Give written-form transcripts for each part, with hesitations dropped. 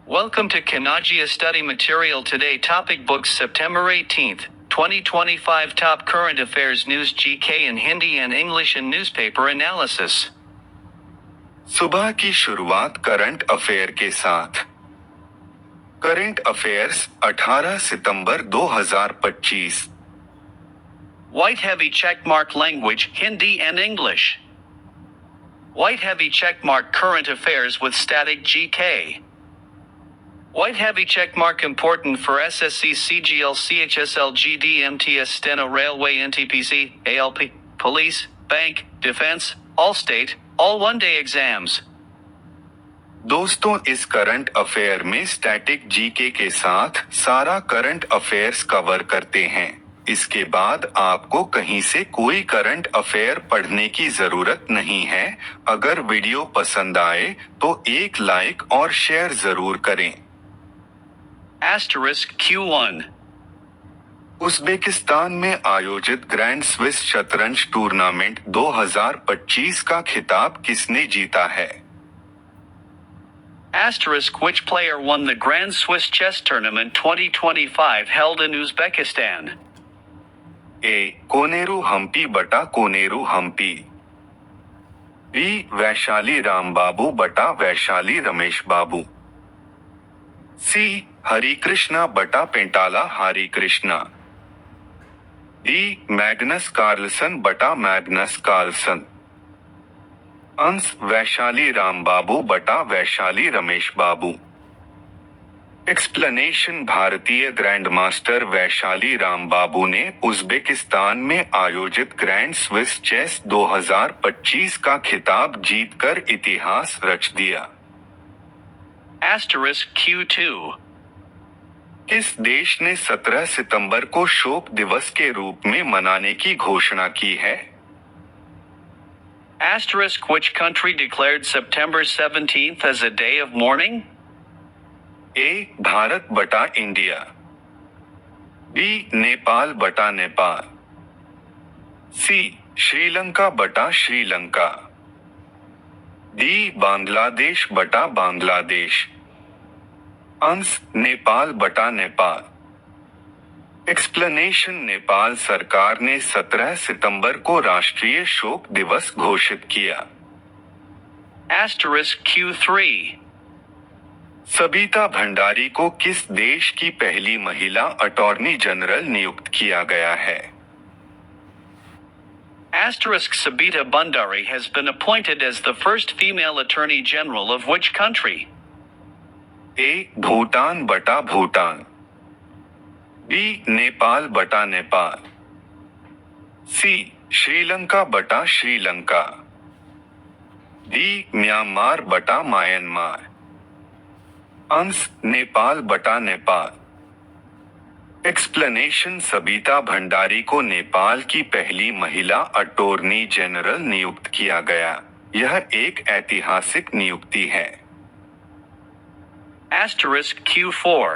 Welcome to Kanagia Study Material Today. Topic Books September 18th, 2025. Top Current Affairs News GK in Hindi and English and Newspaper Analysis. सुबह की शुरुआत current affair के साथ। Current affairs 18 September 2025। White heavy checkmark language, Hindi and English. White heavy checkmark current affairs with static GK. White heavy checkmark important for SSC, CGL, CHSL, GD, MTS, Steno, Railway, NTPC, ALP, Police, Bank, Defense, Allstate, all one-day exams. दोस्तों, इस current affair में static GK के साथ सारा current affairs cover करते हैं। इसके बाद आपको कहीं से कोई करंट अफेयर पढ़ने की जरूरत नहीं है। अगर वीडियो पसंद आए तो एक लाइक और शेयर जरूर करें। Asterisk Q1. उज़्बेकिस्तान में आयोजित ग्रैंड स्विस शतरंज टूर्नामेंट 2025 का खिताब किसने जीता है? Asterisk which player won the Grand Swiss Chess Tournament 2025 held in Uzbekistan? ए. कोनेरू हम्पी बटा कोनेरू हम्पी। बी. वैशाली रामबाबू बटा वैशाली रमेश बाबू। सी. हरिकृष्णा बटा पेंटाला हरिकृष्णा। डी. मैग्नस कार्लसन बटा मैग्नस कार्लसन। अंश वैशाली रामबाबू बटा वैशाली रमेश बाबू। एक्सप्लेनेशन भारतीय ग्रैंडमास्टर वैशाली रामबाबू ने उज़्बेकिस्तान में आयोजित ग्रैंड स्विस चेस 2025 का खिताब जीतकर इतिहास रच दिया। Asterisk Q2. किस देश ने 17 सितंबर को शोक दिवस के रूप में मनाने की घोषणा की है? Asterisk which country declared September 17th as a day of mourning? ए. भारत बटा इंडिया। बी. नेपाल बटा नेपाल। सी. श्रीलंका बटा श्रीलंका। डी. बांग्लादेश बटा बांग्लादेश। अंश नेपाल बटा नेपाल। एक्सप्लेनेशन नेपाल सरकार ने 17 सितंबर को राष्ट्रीय शोक दिवस घोषित किया। Asterisk Q3. सबिता भंडारी को किस देश की पहली महिला अटॉर्नी जनरल नियुक्त किया गया है? Asterisk Sabita Bhandari has been appointed as the first female Attorney General of which country? ए. भूटान बटा भूटान। बी. नेपाल बटा नेपाल। सी. श्रीलंका बटा श्रीलंका। डी. म्यांमार बटा म्यांमार। अंश नेपाल बटा नेपाल। एक्सप्लेनेशन सबिता भंडारी को नेपाल की पहली महिला अटॉर्नी जनरल नियुक्त किया गया। यह एक ऐतिहासिक नियुक्ति है। Asterisk Q4.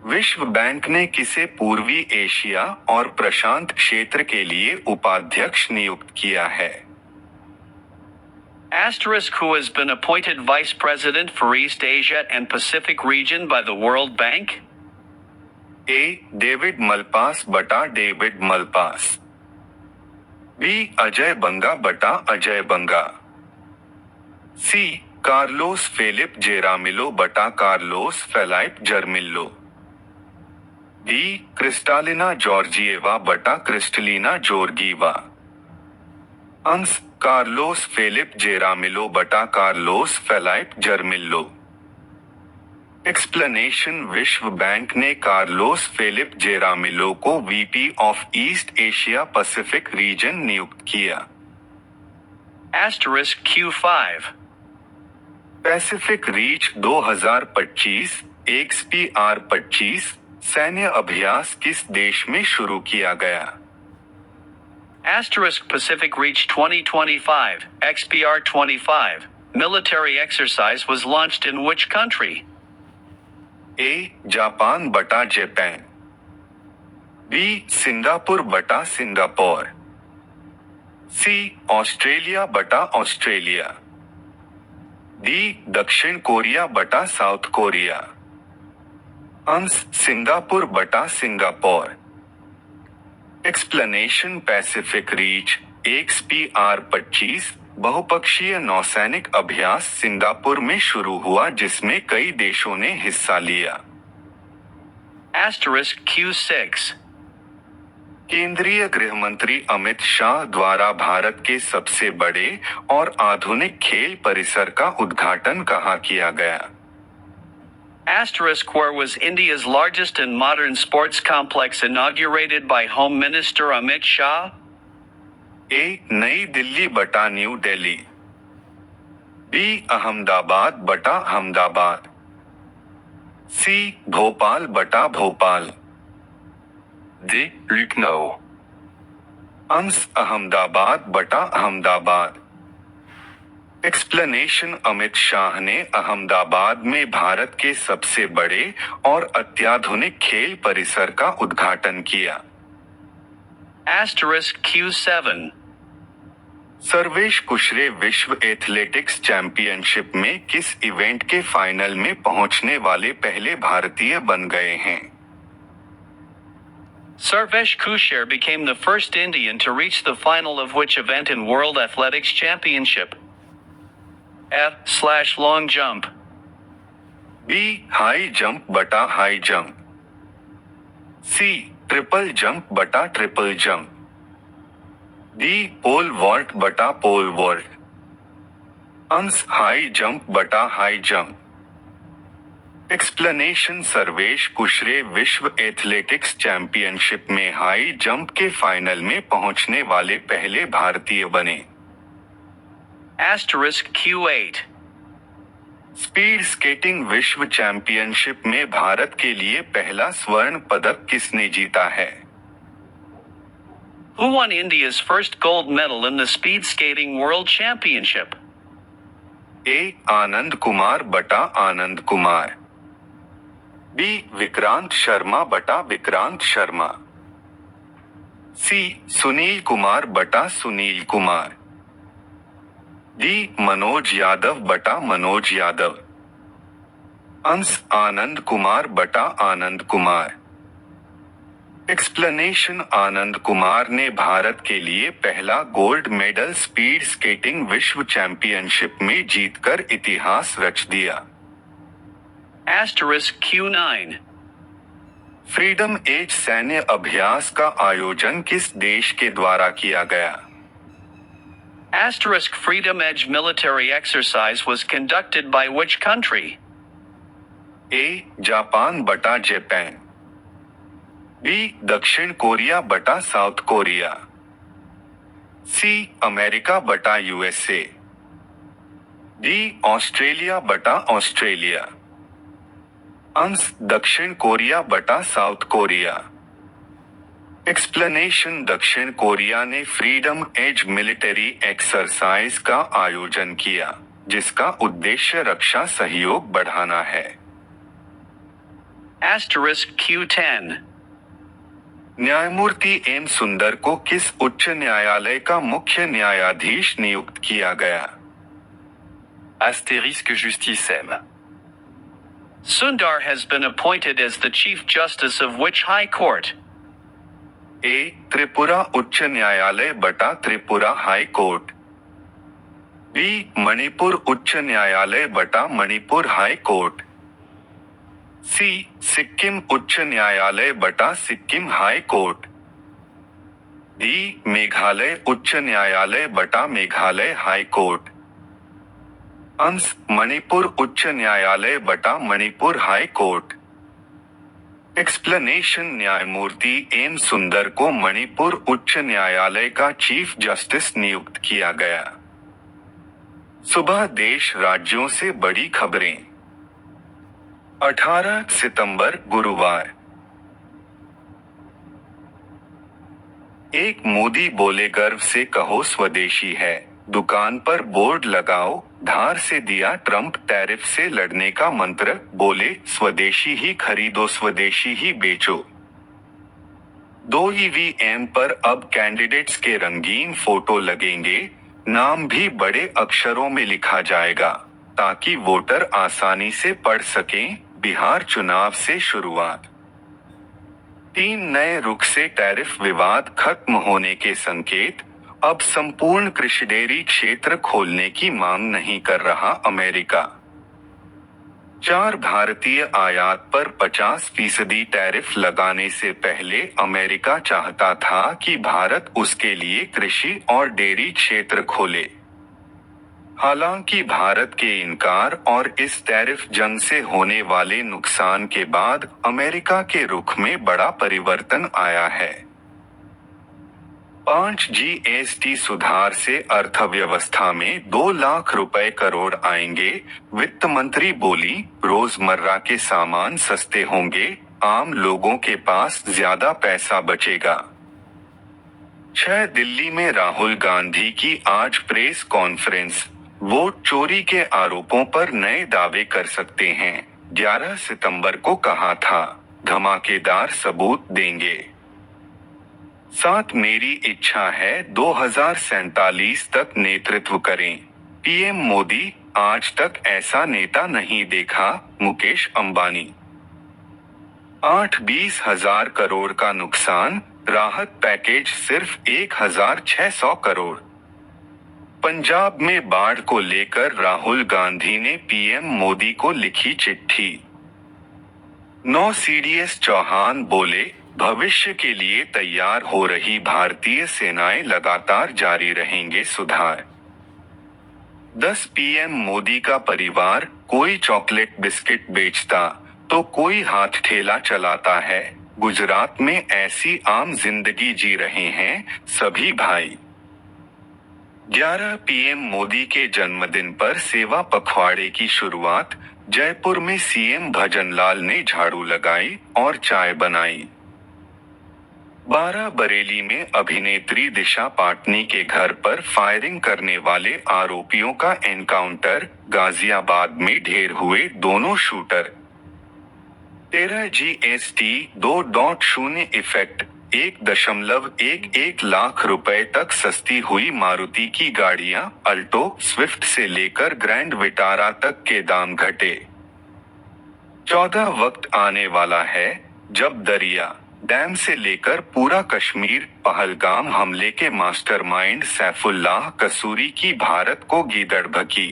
विश्व बैंक ने किसे पूर्वी एशिया और प्रशांत क्षेत्र के लिए उपाध्यक्ष नियुक्त किया है? Asterisk who has been appointed Vice President for East Asia and Pacific region by the World Bank? A. David Malpass बटा डेविड मलपास। बी. अजय बंगा बटा अजय बंगा। सी. कार्लोस फेलिप जेरामिलो बटा कार्लोस फेलाइप जर्मिल्लो। डी. क्रिस्टालिना जॉर्जिएवा बटा क्रिस्टलिना जोर्गीवा। अंश कार्लोस फेलिप जेरामिलो बटा Carlos फेलाइप जर्मिल्लो। Explanation विश्व bank ने Carlos Felipe जेरामिलो को VP of east Asia Pacific region नियुक्त किया। Asterisk Q5. Pacific reach 2025 XPR 25 सैन्य अभ्यास किस देश में शुरू किया गया? Asterisk Pacific Reach 2025 XPR 25 military exercise was launched in which country? A. Japan बटा जापान। बी. सिंगापुर बटा सिंगापुर। सी. ऑस्ट्रेलिया बटा ऑस्ट्रेलिया। डी दक्षिण कोरिया बटा साउथ कोरिया। अंश सिंगापुर बटा Singapore. Explanation Pacific reach XPR-25 बहुपक्षीय नौसैनिक अभ्यास सिंगापुर में शुरू हुआ जिसमें कई देशों ने हिस्सा लिया। *Q6 केंद्रीय गृह मंत्री अमित शाह द्वारा भारत के सबसे बड़े और आधुनिक खेल परिसर का उद्घाटन कहाँ किया गया? Where was India's largest and modern sports complex inaugurated by Home Minister Amit Shah? ए नई दिल्ली बटा न्यू दिल्ली। बी अहमदाबाद बटा अहमदाबाद। सी भोपाल बटा भोपाल। डी लखनऊ। अंश अहमदाबाद बटा अहमदाबाद। एक्सप्लेनेशन अमित शाह ने अहमदाबाद में भारत के सबसे बड़े और अत्याधुनिक खेल परिसर का उद्घाटन किया। *Q7 सर्वेश कुशरे विश्व एथलेटिक्स चैंपियनशिप में किस इवेंट के फाइनल में पहुंचने वाले पहले भारतीय बन गए हैं? Sarvesh Kushar became the first Indian to reach the final of which event in World Athletics Championship? F/long jump. B high jump बटा high jump. C triple jump बटा triple jump. D pole vault बटा pole vault. अंश high jump बटा high jump. Explanation Sarvesh Kushare विश्व athletics championship में high jump के final में पहुंचने वाले पहले भारतीय बने। *Q8 स्पीड स्केटिंग विश्व चैंपियनशिप में भारत के लिए पहला स्वर्ण पदक किसने जीता है? Who won India's first gold medal in the Speed Skating World Championship? ए आनंद कुमार बटा आनंद कुमार। बी विक्रांत शर्मा बटा विक्रांत शर्मा। सी सुनील कुमार बटा सुनील कुमार। डी मनोज यादव बटा मनोज यादव। अंश आनंद कुमार बटा आनंद कुमार। एक्सप्लेनेशन आनंद कुमार ने भारत के लिए पहला गोल्ड मेडल स्पीड स्केटिंग विश्व चैंपियनशिप में जीतकर इतिहास रच दिया। *Q9 फ्रीडम एज सैन्य अभ्यास का आयोजन किस देश के द्वारा किया गया? Freedom Edge military exercise was conducted by which country? A Japan बटा जापान। बी दक्षिण कोरिया बटा साउथ कोरिया। सी अमेरिका बटा USA। डी ऑस्ट्रेलिया बटा ऑस्ट्रेलिया। अंश दक्षिण कोरिया बटा साउथ कोरिया। एक्सप्लेनेशन दक्षिण कोरिया ने फ्रीडम एज मिलिट्री एक्सरसाइज का आयोजन किया जिसका उद्देश्य रक्षा सहयोग बढ़ाना है। *Q10 न्यायमूर्ति एम सुंदर को किस उच्च न्यायालय का मुख्य न्यायाधीश नियुक्त किया गया? Justice M. Sundar has been appointed as the Chief Justice of which High Court? ए त्रिपुरा उच्च न्यायालय बटा Tripura high court. B Manipur उच्च न्यायालय बटा Manipur high court. C Sikkim उच्च न्यायालय बटा Sikkim high court. D Meghalaya उच्च न्यायालय बटा मेघालय हाई कोर्ट। अंश मणिपुर उच्च न्यायालय बटा मणिपुर हाई कोर्ट। एक्सप्लेनेशन न्यायमूर्ति एम सुंदर को मणिपुर उच्च न्यायालय का चीफ जस्टिस नियुक्त किया गया। सुबह देश राज्यों से बड़ी खबरें। 18 सितंबर गुरुवार। एक मोदी बोले गर्व से कहो स्वदेशी है, दुकान पर बोर्ड लगाओ, धार से दिया ट्रंप टैरिफ से लड़ने का मंत्र, बोले स्वदेशी ही खरीदो स्वदेशी ही बेचो। 2 EVM पर अब कैंडिडेट्स के रंगीन फोटो लगेंगे, नाम भी बड़े अक्षरों में लिखा जाएगा। ताकि वोटर आसानी से पढ़ सकें। बिहार चुनाव से शुरुआत। 3 नए रुख से टैरिफ विवाद खत्म होने के संकेत। अब संपूर्ण कृषि डेयरी क्षेत्र खोलने की मांग नहीं कर रहा अमेरिका। 4 भारतीय आयात पर 50% टैरिफ लगाने से पहले अमेरिका चाहता था कि भारत उसके लिए कृषि और डेयरी क्षेत्र खोले। हालांकि भारत के इनकार और इस टैरिफ जंग से होने वाले नुकसान के बाद अमेरिका के रुख में बड़ा परिवर्तन आया है। 5 GST सुधार से अर्थव्यवस्था में 2 लाख रुपए करोड़ आएंगे। वित्त मंत्री बोली, रोजमर्रा के सामान सस्ते होंगे, आम लोगों के पास ज्यादा पैसा बचेगा। 6 दिल्ली में राहुल गांधी की आज प्रेस कॉन्फ्रेंस। वोट चोरी के आरोपों पर नए दावे कर सकते हैं। 11 सितंबर को कहा था, धमाकेदार सबूत देंगे। 7 मेरी इच्छा है 2047 तक नेतृत्व करें। पीएम मोदी, आज तक ऐसा नेता नहीं देखा। मुकेश अंबानी। 8-20 हजार करोड़ का नुकसान, राहत पैकेज सिर्फ 1600 करोड़। पंजाब में बाढ़ को लेकर राहुल गांधी ने पीएम मोदी को लिखी चिट्ठी। 9 CDS चौहान बोले, भविष्य के लिए तैयार हो रही भारतीय सेनाएं लगातार जारी रहेंगे सुधार। 10 पीएम मोदी का परिवार, कोई चॉकलेट बिस्किट बेचता तो कोई हाथ ठेला चलाता है। गुजरात में ऐसी आम जिंदगी जी रहे हैं सभी भाई। 11 पीएम मोदी के जन्मदिन पर सेवा पखवाड़े की शुरुआत। जयपुर में सीएम भजनलाल ने झाड़ू लगाई और चाय बनाई। 12 बरेली में अभिनेत्री दिशा पाटनी के घर पर फायरिंग करने वाले आरोपियों का एनकाउंटर। गाजियाबाद में ढेर हुए दोनों शूटर। 13 GST 2.0 effect. 1.11 लाख रुपए तक सस्ती हुई मारुति की गाड़ियां। अल्टो, स्विफ्ट से लेकर ग्रैंड विटारा तक के दाम घटे। 14 वक्त आने वाला है जब दरिया डैम से लेकर पूरा कश्मीर, पहलगाम हमले के मास्टरमाइंड सैफुल्लाह कसूरी की भारत को गीदड़ भकी।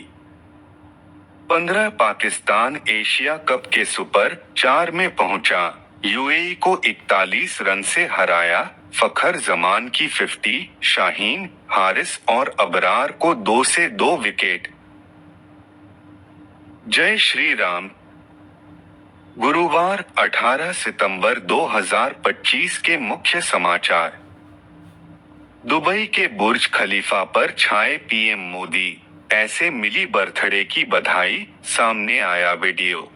15 पाकिस्तान एशिया कप के सुपर 4 में पहुंचा। यूएई को 41 रन से हराया। फखर जमान की 50, शाहीन, हारिस और अबरार को 2 से 2 विकेट। जय श्री राम। गुरुवार 18 सितंबर 2025 के मुख्य समाचार। दुबई के बुर्ज खलीफा पर छाए पीएम मोदी, ऐसे मिली बर्थडे की बधाई। सामने आया वीडियो।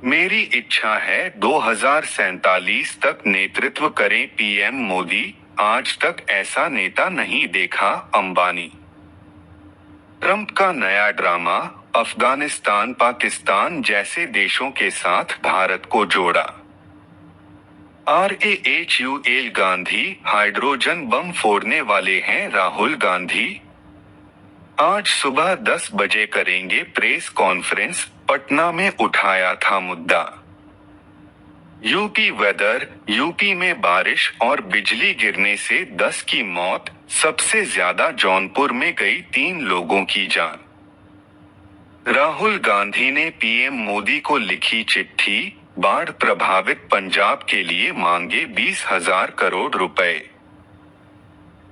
मेरी इच्छा है 2047 तक नेतृत्व करें पीएम मोदी, आज तक ऐसा नेता नहीं देखा। अंबानी। ट्रंप का नया ड्रामा, अफगानिस्तान पाकिस्तान जैसे देशों के साथ भारत को जोड़ा। RAHUL गांधी, हाइड्रोजन बम फोड़ने वाले हैं राहुल गांधी। आज सुबह 10 बजे करेंगे प्रेस कॉन्फ्रेंस। पटना में उठाया था मुद्दा। UP weather. यूपी में बारिश और बिजली गिरने से 10 की मौत, सबसे ज्यादा जौनपुर में गई 3 लोगों की जान। राहुल गांधी ने पीएम मोदी को लिखी चिट्ठी। बाढ़ प्रभावित पंजाब के लिए मांगे 20,000 करोड़ रुपए।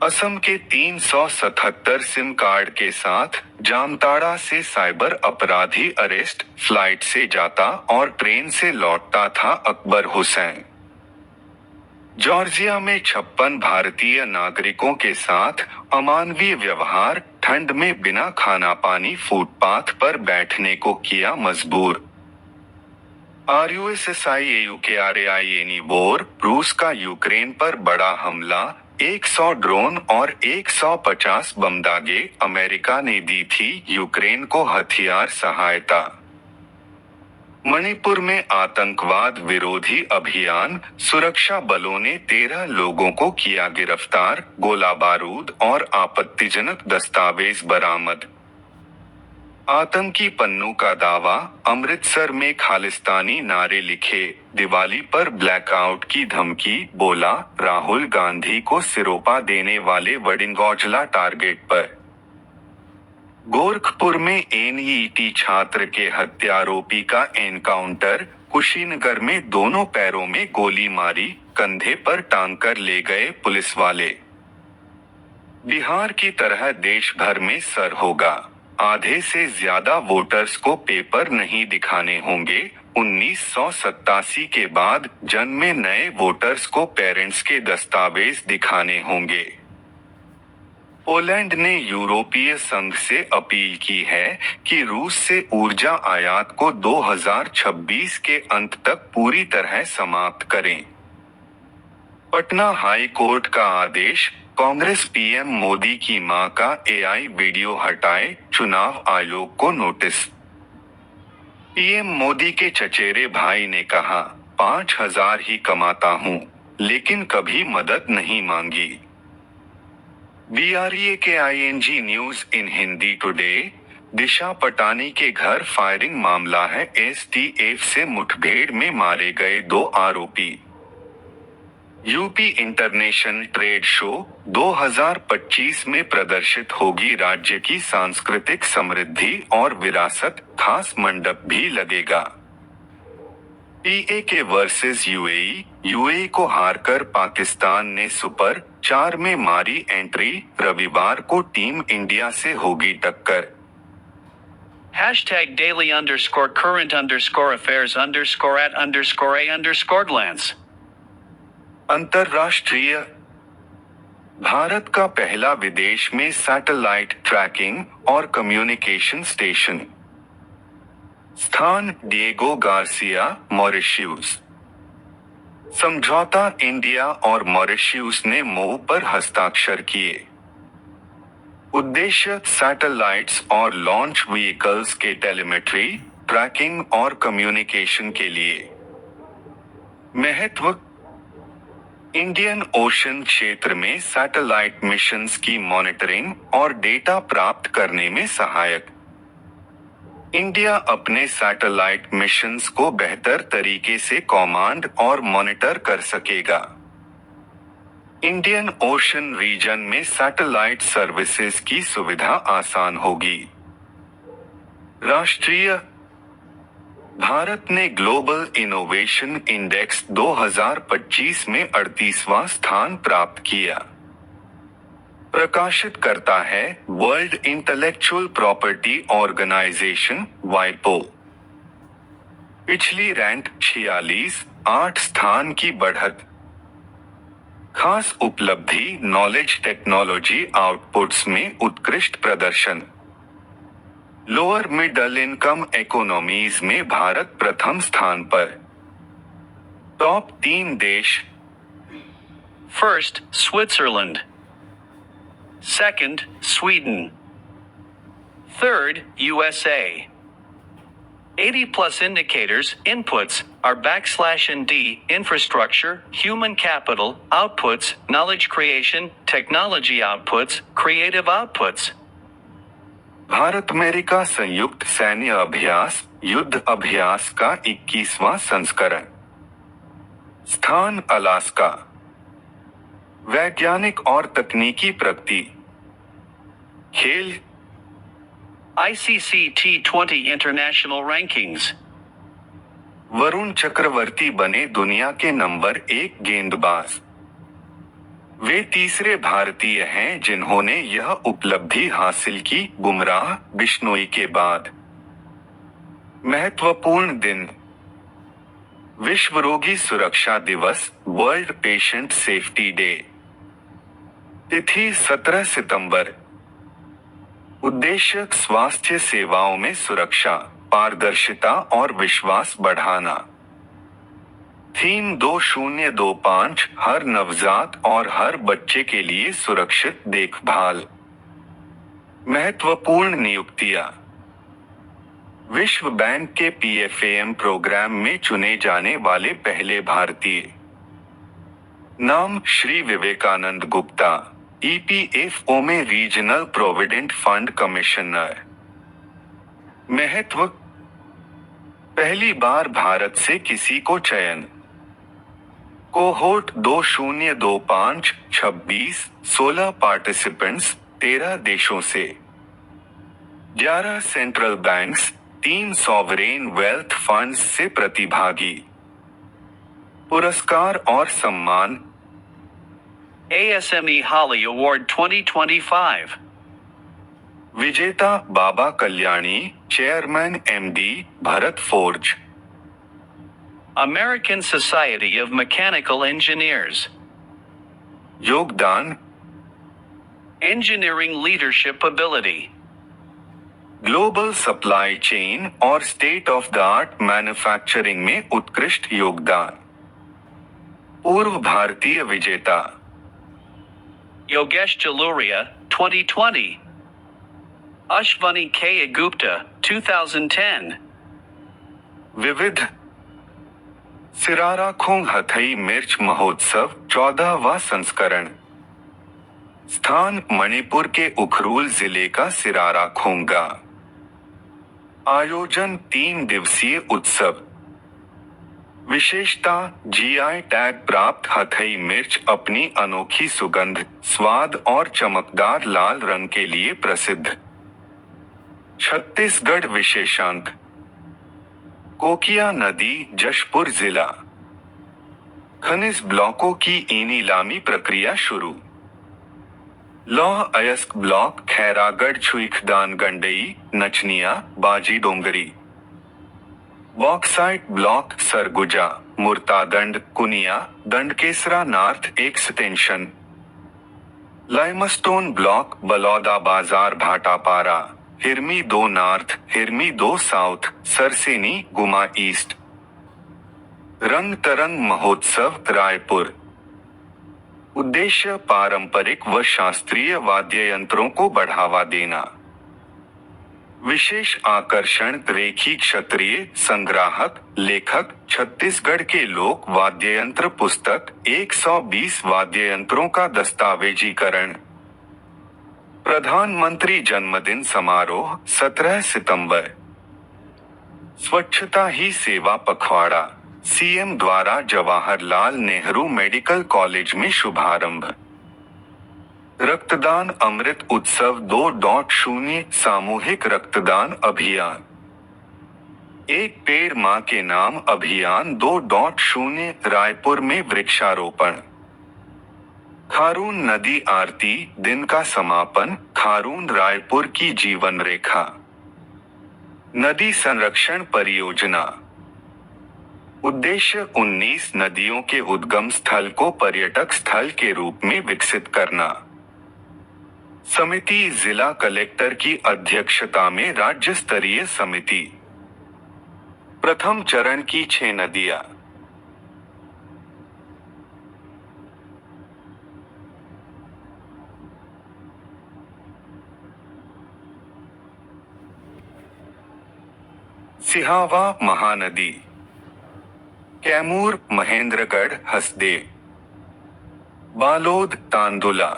असम के 377 सिम कार्ड के साथ जामताड़ा से साइबर अपराधी अरेस्ट। फ्लाइट से जाता और ट्रेन से लौटता था अकबर हुसैन। जॉर्जिया में 56 भारतीय नागरिकों के साथ अमानवीय व्यवहार। ठंड में बिना खाना पानी फुटपाथ पर बैठने को किया मजबूर। RUSSIAUKRAINI war. रूस का यूक्रेन पर बड़ा हमला। 100 ड्रोन और 150 बम दागे। अमेरिका ने दी थी यूक्रेन को हथियार सहायता। मणिपुर में आतंकवाद विरोधी अभियान। सुरक्षा बलों ने 13 लोगों को किया गिरफ्तार। गोला बारूद और आपत्तिजनक दस्तावेज बरामद। आतंकी पन्नू का दावा, अमृतसर में खालिस्तानी नारे लिखे, दिवाली पर ब्लैकआउट की धमकी, बोला राहुल गांधी को सिरोपा देने वाले वडिंगौजला टारगेट पर। गोरखपुर में एनईटी छात्र के हत्यारोपी का एनकाउंटर, कुशीनगर में दोनों पैरों में गोली मारी, कंधे पर टांग कर ले गए पुलिस वाले। बिहार की तरह देश भर में सर होगा, आधे से ज्यादा वोटर्स को पेपर नहीं दिखाने होंगे। 1987 के बाद जन्मे नए वोटर्स को पेरेंट्स के दस्तावेज दिखाने होंगे। पोलैंड ने यूरोपीय संघ से अपील की है कि रूस से ऊर्जा आयात को 2026 के अंत तक पूरी तरह समाप्त करें। पटना हाई कोर्ट का आदेश, कांग्रेस पीएम मोदी की मां का एआई वीडियो हटाए, चुनाव आयोग को नोटिस। पीएम मोदी के चचेरे भाई ने कहा, 5,000 ही कमाता हूं, लेकिन कभी मदद नहीं मांगी। BRA के ING news in Hindi today, Disha Patani के घर फायरिंग मामला है। STF से मुठभेड़ में मारे गए 2 आरोपी। यूपी इंटरनेशनल ट्रेड शो 2025 में प्रदर्शित होगी राज्य की सांस्कृतिक समृद्धि और विरासत, खास मंडप भी लगेगा। PAK वर्सेस यूएई को हारकर पाकिस्तान ने सुपर 4 में मारी एंट्री, रविवार को टीम इंडिया से होगी टक्कर। #daily_current_affairs_at_a_glance। अंतर्राष्ट्रीय। भारत का पहला विदेश में सैटेलाइट ट्रैकिंग और कम्युनिकेशन स्टेशन। स्थान डिएगो गार्सिया, मॉरिशस। समझौता, इंडिया और मॉरिशस ने मोह पर हस्ताक्षर किए। उद्देश्य, सैटेलाइट्स और लॉन्च व्हीकल्स के टेलीमेट्री, ट्रैकिंग और कम्युनिकेशन के लिए। महत्व, इंडियन ओशन क्षेत्र में सैटेलाइट मिशंस की मॉनिटरिंग और डेटा प्राप्त करने में सहायक। इंडिया अपने सैटेलाइट मिशंस को बेहतर तरीके से कमांड और मॉनिटर कर सकेगा। इंडियन ओशन रीजन में सैटेलाइट सर्विसेज की सुविधा आसान होगी। राष्ट्रीय। भारत ने ग्लोबल इनोवेशन इंडेक्स 2025 में 38वां स्थान प्राप्त किया। प्रकाशित करता है वर्ल्ड इंटेलेक्चुअल प्रॉपर्टी ऑर्गेनाइजेशन, वाइपो। पिछली रैंक 46, 8 स्थान की बढ़त। खास उपलब्धि, नॉलेज टेक्नोलॉजी आउटपुट्स में उत्कृष्ट प्रदर्शन। लोअर मिडल इनकम इकोनॉमीज में भारत प्रथम स्थान पर। टॉप 3 देश। First, Switzerland. Second, Sweden. Third, USA. 80+ indicators, inputs, are /ND, infrastructure, human capital, outputs, knowledge creation, technology outputs, creative outputs. Bharat America संयुक्त सैन्य अभ्यास, युद्ध अभ्यास का 21वां संस्करण। स्थान अलास्का। वैज्ञानिक और तकनीकी प्रगति। खेल। ICC T20 International Rankings. Varun Chakravarthy बने दुनिया के नंबर 1 गेंदबाज। वे तीसरे भारतीय हैं जिन्होंने यह उपलब्धि हासिल की, बुमराह, बिश्नोई के बाद। महत्वपूर्ण दिन। विश्व रोगी सुरक्षा दिवस, वर्ल्ड पेशेंट सेफ्टी डे। तिथि 17 सितंबर। उद्देश्य, स्वास्थ्य सेवाओं में सुरक्षा, पारदर्शिता और विश्वास बढ़ाना। थीम 2025, हर नवजात और हर बच्चे के लिए सुरक्षित देखभाल। महत्वपूर्ण नियुक्तियां। विश्व बैंक के PFAM प्रोग्राम में चुने जाने वाले पहले भारतीय। नाम, श्री विवेकानंद गुप्ता, EPFO में रीजनल प्रोविडेंट फंड कमिश्नर। महत्व। पहली बार भारत से किसी को चयन। कोहोर्ट 2025 26 16 पार्टिसिपेंट्स 13 देशों से, 11 central banks, 3 sovereign wealth funds से प्रतिभागी। पुरस्कार और सम्मान। ASME Holly Award 2025. विजेता Baba Kalyani, chairman MD Bharat Forge. American Society of Mechanical Engineers. योगदान। Engineering Leadership Ability. Global supply chain और state of the art manufacturing में उत्कृष्ट योगदान। पूर्व भारतीय विजेता। Yogesh Jaluria, 2020. Ashwani K. Gupta, 2010. विविध। सिरारा खोंग हथई मिर्च महोत्सव 14वां संस्करण। स्थान मणिपुर के उखरूल जिले का सिरारा खोंगा। आयोजन 3 दिवसीय उत्सव। विशेषता GI टैग प्राप्त हथई मिर्च अपनी अनोखी सुगंध, स्वाद और चमकदार लाल रंग के लिए प्रसिद्ध। छत्तीसगढ़ विशेषांक। कोकिया नदी, जशपुर जिला। खनिज ब्लॉकों की ई नीलामी प्रक्रिया शुरू। लौह अयस्क block Khairagarh, Chhuikhadan, Gandai, Nachaniya, Baji Dongri. Bauxite block Surguja, Murtadand, Kunia, Dandkesra north extension. Limestone block Baloda Bazar, Bhatapara, Hirmi 2 north, Hirmi 2 south, Sarseni, Guma east. रंग तरंग महोत्सव रायपुर। उद्देश्य पारंपरिक व शास्त्रीय वाद्य यंत्रों को बढ़ावा देना। विशेष आकर्षण रेखी क्षत्रिय संग्राहक लेखक छत्तीसगढ़ के लोक वाद्य यंत्र पुस्तक 120 वाद्य यंत्रों का दस्तावेजीकरण। प्रधानमंत्री जन्मदिन समारोह 17 सितंबर। स्वच्छता ही सेवा पखवाड़ा, CM द्वारा जवाहरलाल नेहरू मेडिकल कॉलेज में शुभारंभ। रक्तदान अमृत उत्सव 2.0 सामूहिक रक्तदान अभियान। एक पेड़ मां के नाम अभियान 2.0 रायपुर में वृक्षारोपण। खारून नदी आरती दिन का समापन, खारून रायपुर की जीवन रेखा। नदी संरक्षण परियोजना। उद्देश्य 19 नदियों के उद्गम स्थल को पर्यटक स्थल के रूप में विकसित करना। समिति जिला कलेक्टर की अध्यक्षता में राज्य स्तरीय समिति। प्रथम चरण की 6 नदियां। सिहावा महानदी, कैमूर महेंद्रगढ़ हसदेव, बालोद तांदुला,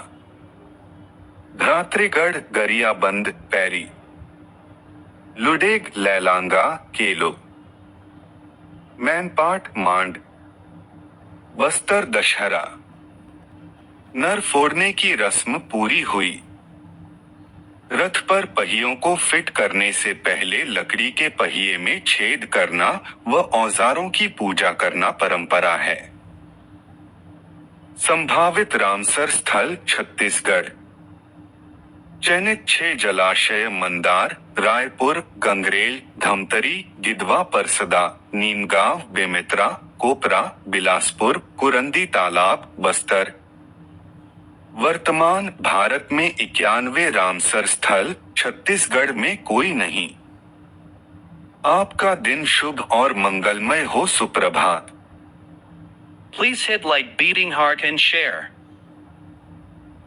भ्रातृगढ़ गरियाबंद पैरी, लुडेग लैलांगा केलो, मैनपाट मांड, बस्तर दशहरा। नर फोड़ने की रस्म पूरी हुई। रथ पर पहियों को फिट करने से पहले लकड़ी के पहिए में छेद करना व औजारों की पूजा करना परंपरा है। संभावित रामसर स्थल छत्तीसगढ़। चयनित 6 जलाशय मंदार, रायपुर, गंगरेल, धमतरी, गिधवा, परसदा, नीमगांव, बेमेतरा, कोपरा, बिलासपुर, कुरंदी तालाब, बस्तर। वर्तमान भारत में 91 रामसर स्थल, छत्तीसगढ़ में कोई नहीं। आपका दिन शुभ और मंगलमय हो। सुप्रभात। Please hit like beating heart and share.